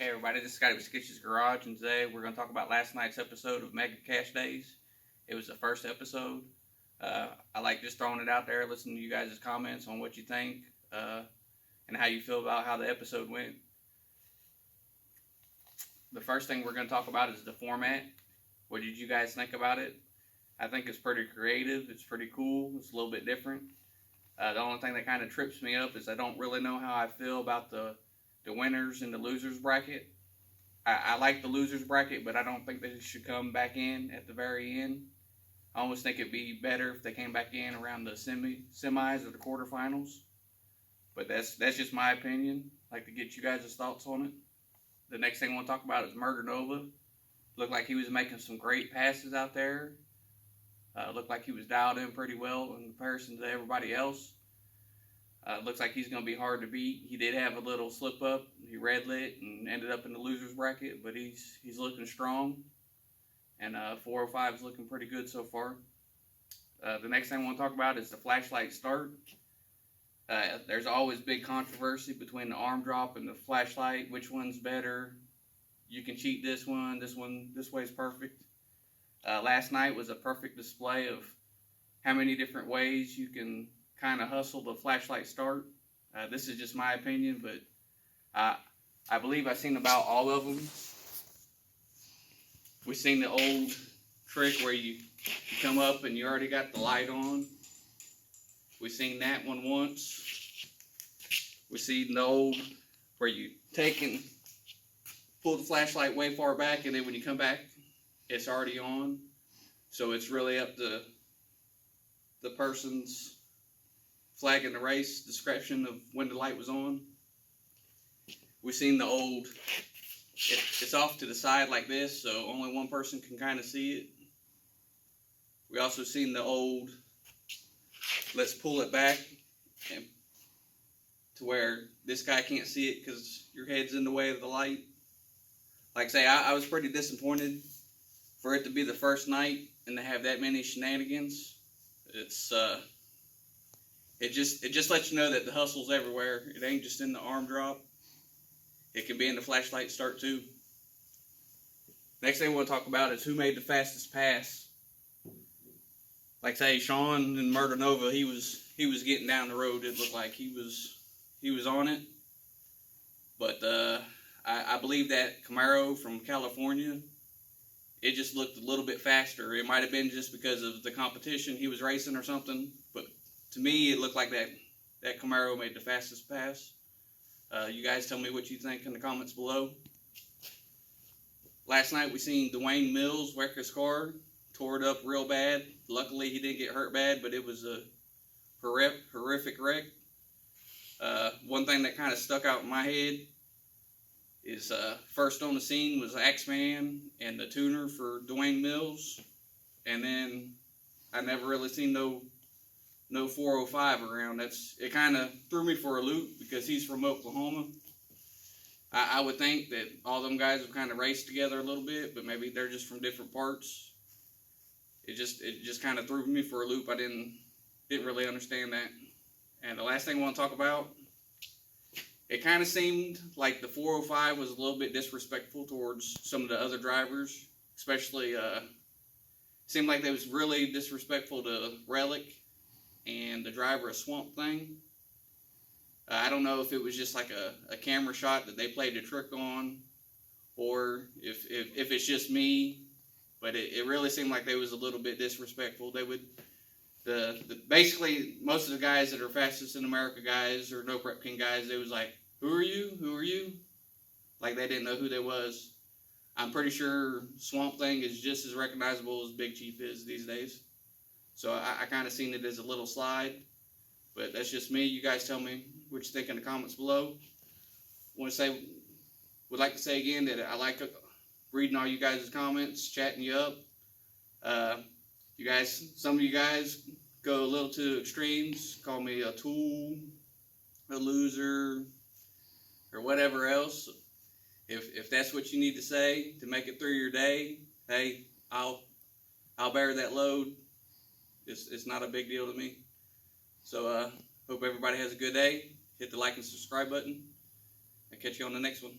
Hey everybody, this is Scotty with Sketchy's Garage, and today we're going to talk about last night's episode of Mega Cash Days. It was the first episode. I like just throwing it out there, listening to you guys' comments on what you think, and how you feel about how the episode went. The first thing we're going to talk about is the format. What did you guys think about it? I think it's pretty creative, it's pretty cool, it's a little bit different. The only thing that kind of trips me up is I don't really know how I feel about the winners and the losers bracket. I like the losers bracket, but I don't think they should come back in at the very end. I almost think it'd be better if they came back in around the semis or the quarterfinals. But that's just my opinion. I'd like to get you guys' thoughts on it. The next thing I want to talk about is Murder Nova. Looked like he was making some great passes out there. Looked like he was dialed in pretty well in comparison to everybody else. Looks like he's going to be hard to beat. He did have a little slip up. He red lit and ended up in the losers bracket, but he's looking strong. And 405 is looking pretty good so far. The next thing I want to talk about is the flashlight start. There's always big controversy between the arm drop and the flashlight. Which one's better? You can cheat this one. This way's perfect. Last night was a perfect display of how many different ways you can kind of hustle the flashlight start. This is just my opinion, but I believe I've seen about all of them. We've seen the old trick where you come up and you already got the light on. We've seen that one once. We've seen the old where you take and pull the flashlight way far back, and then when you come back, it's already on. So it's really up to the person's flag in the race description of when the light was on. We've seen the old, it's off to the side like this, so only one person can kind of see it. We also seen the old, let's pull it back and to where this guy can't see it because your head's in the way of the light. Like I say, I was pretty disappointed for it to be the first night and to have that many shenanigans. It just lets you know that the hustle's everywhere. It ain't just in the arm drop. It can be in the flashlight start too. Next thing we want to talk about is who made the fastest pass. Like say Sean in Murder Nova, he was getting down the road. It looked like he was on it. But I believe that Camaro from California, it just looked a little bit faster. It might have been just because of the competition he was racing or something, but to me, it looked like that Camaro made the fastest pass. You guys tell me what you think in the comments below. Last night we seen Dwayne Mills wreck his car, tore it up real bad. Luckily he didn't get hurt bad, but it was a horrific wreck. One thing that kind of stuck out in my head is first on the scene was Axeman and the tuner for Dwayne Mills, and then I never really seen no 405 around. It kind of threw me for a loop because he's from Oklahoma. I would think that all them guys have kind of raced together a little bit, but maybe they're just from different parts. It just kind of threw me for a loop. I didn't really understand that. And the last thing I want to talk about, it kind of seemed like the 405 was a little bit disrespectful towards some of the other drivers, especially seemed like they was really disrespectful to Relic and the driver of Swamp Thing. I don't know if it was just like a camera shot that they played a trick on, or if it's just me, but it really seemed like they was a little bit disrespectful. They would, basically most of the guys that are fastest in America guys or no prep king guys, they was like, who are you? Like they didn't know who they was. I'm pretty sure Swamp Thing is just as recognizable as Big Chief is these days. So I kind of seen it as a little slide, but that's just me. You guys tell me what you think in the comments below. Would like to say again that I like reading all you guys' comments, chatting you up. Some of you guys go a little to extremes, call me a tool, a loser, or whatever else. If that's what you need to say to make it through your day, hey, I'll bear that load. It's not a big deal to me. So hope everybody has a good day. Hit the like and subscribe button. I'll catch you on the next one.